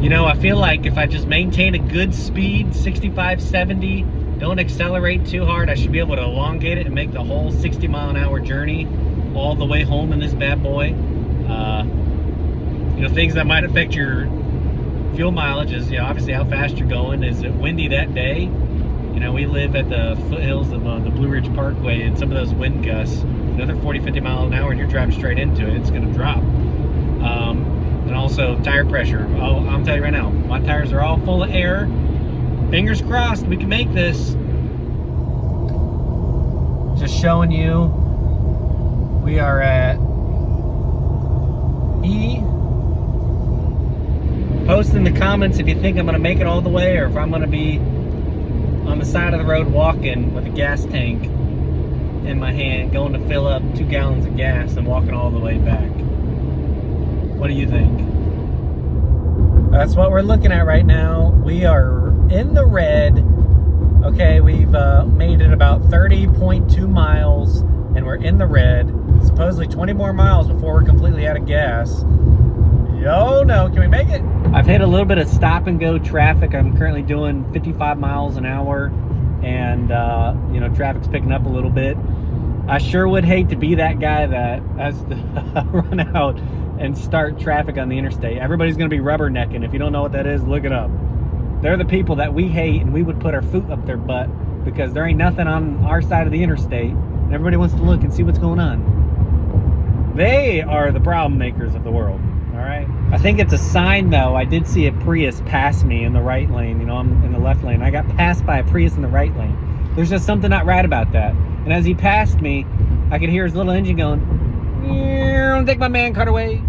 You know, I feel like if I just maintain a good speed, 65, 70, don't accelerate too hard, I should be able to elongate it and make the whole 60-mile-an-hour journey all the way home in this bad boy. You know, things that might affect your fuel mileage is, you know, obviously how fast you're going. Is it windy that day? You know, we live at the foothills of the Blue Ridge Parkway, and some of those wind gusts, another 40, 50 miles an hour, and you're driving straight into it, it's going to drop. And also tire pressure. Oh, I'll tell you right now, my tires are all full of air. Fingers crossed we can make this. Just showing you, we are at E. Post in the comments if you think I'm going to make it all the way, or if I'm going to be on the side of the road walking with a gas tank in my hand, going to fill up 2 gallons of gas and walking all the way back. What do you think? That's what we're looking at right now. We are in the red. Okay, we've made it about 30.2 miles, and we're in the red. Supposedly 20 more miles before we're completely out of gas. Yo, no, can we make it? I've hit a little bit of stop and go traffic. I'm currently doing 55 miles an hour, and you know, traffic's picking up a little bit. I sure would hate to be that guy that has to run out and start traffic on the interstate. Everybody's gonna be rubbernecking. If you don't know what that is, look it up. They're the people that we hate, and we would put our foot up their butt because there ain't nothing on our side of the interstate, and everybody wants to look and see what's going on. They are the problem makers of the world. All right. I think it's a sign, though. I did see a Prius pass me in the right lane. You know, I'm in the left lane. I got passed by a Prius in the right lane. There's just something not right about that. And as he passed me, I could hear his little engine going, take my man cart away.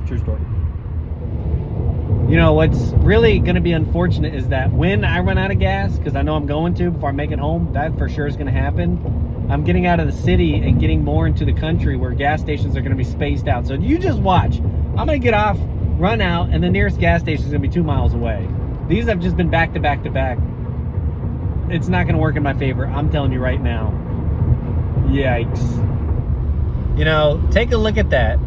True story. You know, what's really going to be unfortunate is that when I run out of gas, because I know I'm going to before I make it home, that for sure is going to happen. I'm getting out of the city and getting more into the country where gas stations are going to be spaced out. So you just watch. I'm going to get off, run out, and the nearest gas station is going to be 2 miles away. These have just been back to back to back. It's not going to work in my favor. I'm telling you right now. Yikes. You know, take a look at that.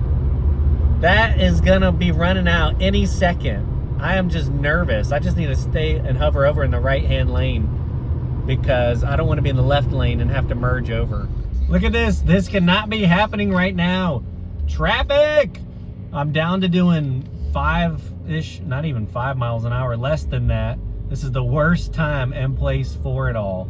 That is going to be running out any second. I am just nervous. I just need to stay and hover over in the right-hand lane, because I don't want to be in the left lane and have to merge over. Look at this. This cannot be happening right now. Traffic! I'm down to doing 5-ish, not even 5 miles an hour, less than that. This is the worst time and place for it all.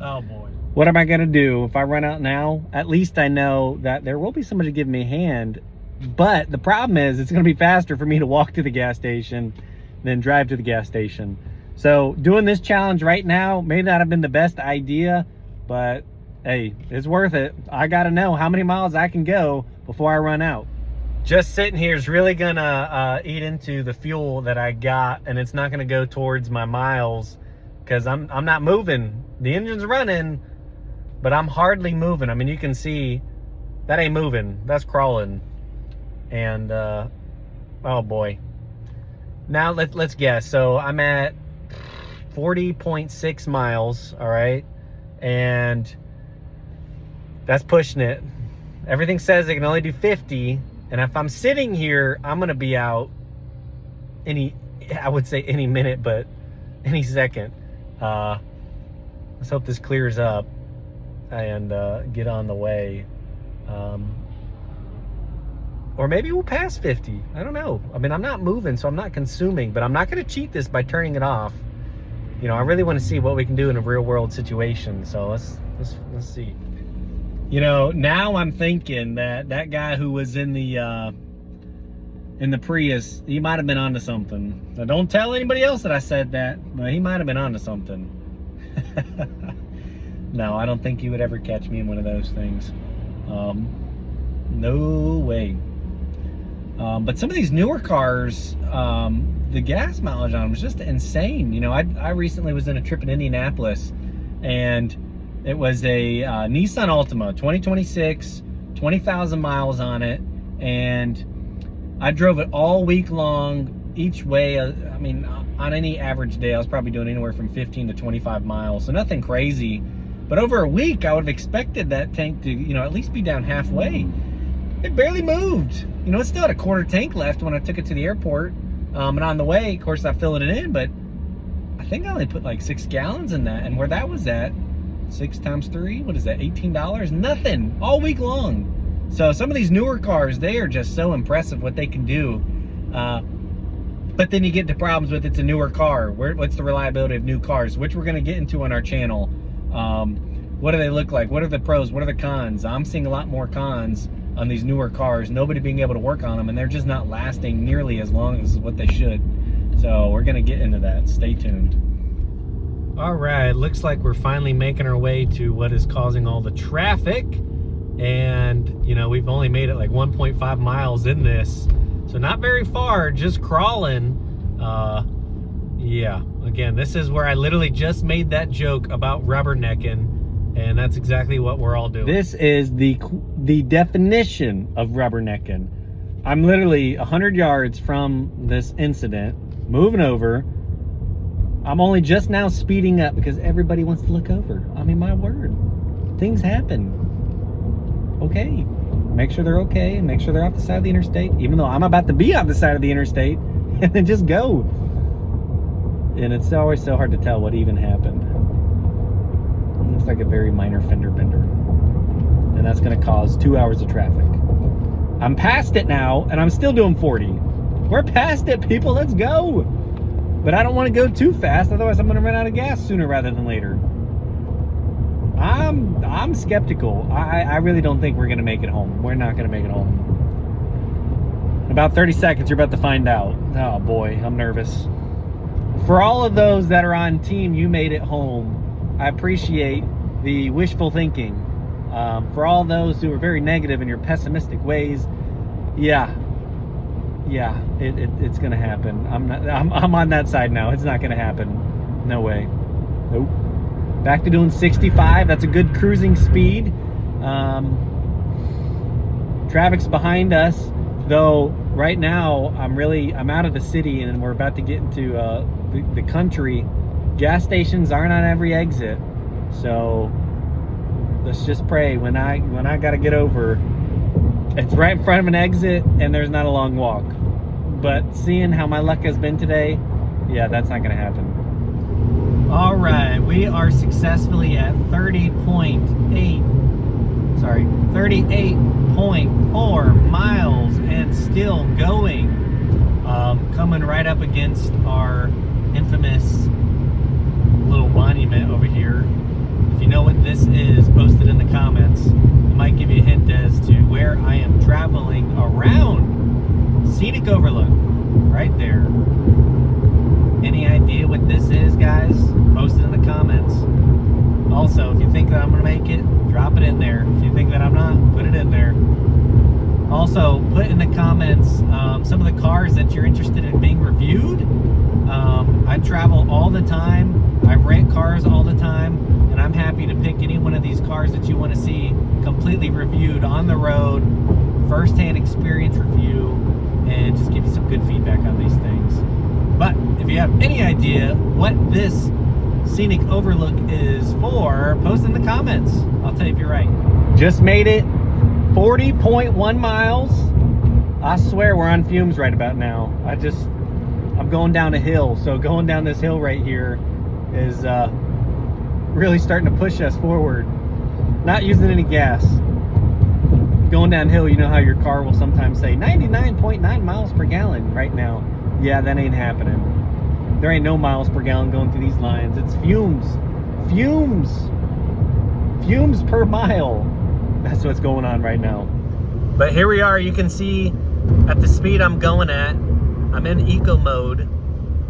Oh boy. What am I gonna do if I run out now? At least I know that there will be somebody to give me a hand, but the problem is it's gonna be faster for me to walk to the gas station than drive to the gas station. So doing this challenge right now may not have been the best idea, but hey, it's worth it. I gotta know how many miles I can go before I run out. Just sitting here is really gonna eat into the fuel that I got, and it's not gonna go towards my miles because I'm not moving. The engine's running, but I'm hardly moving. I mean, you can see that ain't moving, that's crawling. And oh boy. Now let's guess. So I'm at 40.6 miles, all right, and that's pushing it. Everything says it can only do 50, and if I'm sitting here, I'm gonna be out I would say any minute, but any second. Let's hope this clears up and get on the way. Or maybe we'll pass 50. I don't know. I mean, I'm not moving, so I'm not consuming, but I'm not gonna cheat this by turning it off. You know, I really want to see what we can do in a real world situation. So let's see. You know, now I'm thinking that guy who was in the Prius, he might have been onto something. Now, don't tell anybody else that I said that, but he might have been onto something. No, I don't think he would ever catch me in one of those things. No way. But some of these newer cars, the gas mileage on them was just insane. You know, I recently was in a trip in Indianapolis, and it was a Nissan Altima 2026, 20,000 miles on it, and I drove it all week long each way. I mean, on any average day I was probably doing anywhere from 15 to 25 miles, so nothing crazy. But over a week I would have expected that tank to, you know, at least be down halfway. It barely moved. You know, it still had a quarter tank left when I took it to the airport. And on the way, of course, I filled it in, but I think I only put like 6 gallons in that. And where that was at, 6 times 3, what is that, $18? Nothing, all week long. So some of these newer cars, they are just so impressive what they can do. But then you get to problems with it's a newer car. What's the reliability of new cars, which we're going to get into on our channel. What do they look like? What are the pros? What are the cons? I'm seeing a lot more cons on these newer cars, nobody being able to work on them, and they're just not lasting nearly as long as what they should. So we're going to get into that. Stay tuned. All right, looks like we're finally making our way to what is causing all the traffic. And, you know, we've only made it like 1.5 miles in this. So not very far, just crawling. Yeah, again, this is where I literally just made that joke about rubbernecking, and that's exactly what we're all doing. This is the definition of rubbernecking. I'm literally 100 yards from this incident, moving over. I'm only just now speeding up because everybody wants to look over. I mean, my word, things happen. Okay, make sure they're okay and make sure they're off the side of the interstate, even though I'm about to be on the side of the interstate, and then just go. And it's always so hard to tell what even happened. It looks like a very minor fender bender. And that's gonna cause 2 hours of traffic. I'm past it now, and I'm still doing 40. We're past it, people, let's go. But I don't wanna go too fast, otherwise I'm gonna run out of gas sooner rather than later. I'm skeptical. I really don't think we're gonna make it home. We're not gonna make it home. In about 30 seconds, you're about to find out. Oh boy, I'm nervous. For all of those that are on team, you made it home, I appreciate the wishful thinking. For all those who are very negative in your pessimistic ways, yeah, it's gonna happen. I'm on that side now. It's not gonna happen. No way. Nope. Back to doing 65. That's a good cruising speed. Traffic's behind us, though. Right now, I'm out of the city, and we're about to get into the country. Gas stations aren't on every exit, so let's just pray when I gotta get over, it's right in front of an exit and there's not a long walk. But seeing how my luck has been today, yeah, that's not gonna happen. All right, we are successfully at 38.4 miles and still going. Coming right up against our infamous little monument over here. If you know what this is, post it in the comments. It might give you a hint as to where I am traveling around. Scenic Overlook, right there. Any idea what this is, guys? Post it in the comments. Also, if you think that I'm gonna make it, drop it in there. If you think that I'm not, put it in there. Also, put in the comments some of the cars that you're interested in being reviewed. I travel all the time. I rent cars all the time, and I'm happy to pick any one of these cars that you want to see completely reviewed on the road, first-hand experience review, and just give you some good feedback on these things. But if you have any idea what this Scenic Overlook is for, post in the comments. I'll tell you if you're right. Just made it 40.1 miles. I swear we're on fumes right about now. I'm going down a hill, so going down this hill right here is really starting to push us forward. Not using any gas. Going downhill, you know how your car will sometimes say 99.9 miles per gallon right now. Yeah, that ain't happening. There ain't no miles per gallon going through these lines. It's fumes. Fumes per mile. That's what's going on right now. But here we are. You can see at the speed I'm going at, I'm in eco mode.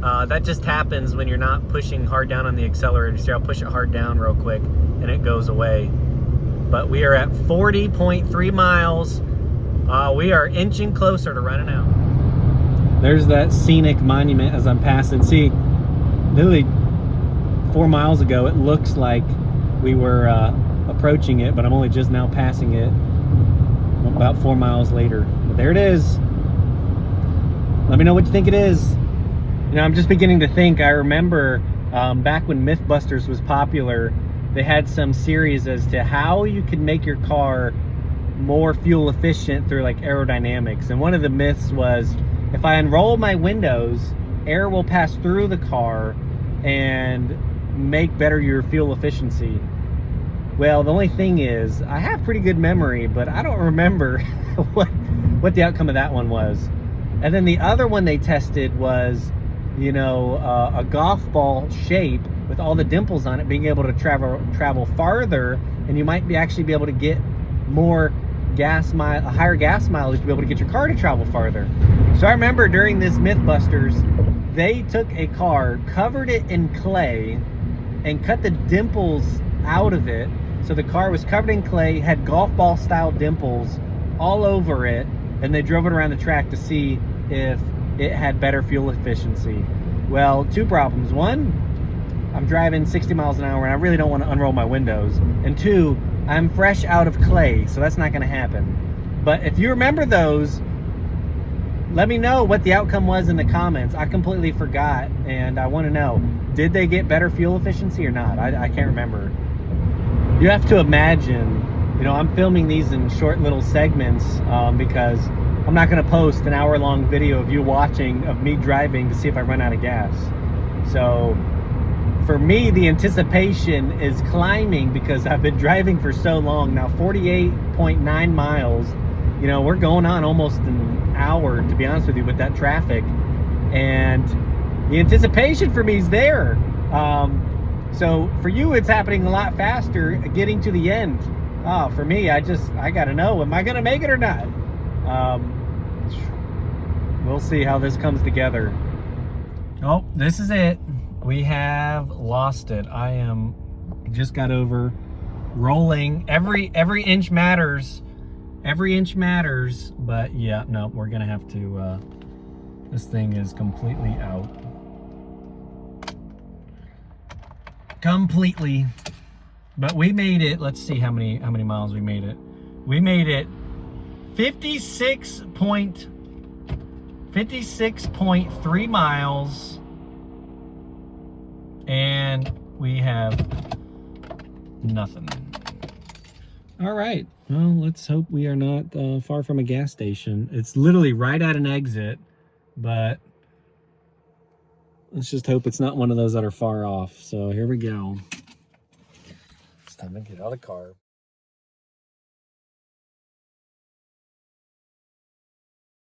That just happens when you're not pushing hard down on the accelerator. See, I'll push it hard down real quick and it goes away. But we are at 40.3 miles. We are inching closer to running out. There's that scenic monument as I'm passing. See, literally 4 miles ago, it looks like we were approaching it, but I'm only just now passing it about 4 miles later. But there it is. Let me know what you think it is. You know, I'm just beginning to think. I remember back when Mythbusters was popular, they had some series as to how you could make your car more fuel efficient through like aerodynamics. And one of the myths was if I unroll my windows, air will pass through the car and make better your fuel efficiency. Well, the only thing is, I have pretty good memory, but I don't remember what the outcome of that one was. And then the other one they tested was, you know, a golf ball shape with all the dimples on it, being able to travel farther, and you might actually be able to get more gas mile, a higher gas mileage to be able to get your car to travel farther. So I remember during this Mythbusters, they took a car, covered it in clay, and cut the dimples out of it. So the car was covered in clay, had golf ball style dimples all over it, and they drove it around the track to see if it had better fuel efficiency. Well, two problems. One, I'm driving 60 miles an hour and I really don't want to unroll my windows. And two, I'm fresh out of clay, so that's not going to happen. But if you remember those, let me know what the outcome was in the comments. I completely forgot, and I want to know, did they get better fuel efficiency or not? I can't remember. You have to imagine, you know, I'm filming these in short little segments because I'm not going to post an hour-long video of you watching of me driving to see if I run out of gas. So for me, the anticipation is climbing because I've been driving for so long now. 48.9 miles. You know, we're going on almost an hour, to be honest with you, with that traffic, and the anticipation for me is there. So for you, it's happening a lot faster getting to the end. For me, I gotta know, am I gonna make it or not? We'll see how this comes together. Oh, this is it. We have lost it. Just got over rolling. Every inch matters. Every inch matters. But yeah, no, we're gonna have to, this thing is completely out. Completely. But we made it. Let's see how many miles we made it. We made it 56.3 miles, and we have nothing. All right, well, let's hope we are not far from a gas station. It's literally right at an exit, but let's just hope it's not one of those that are far off. So here we go. It's time to get out of the car.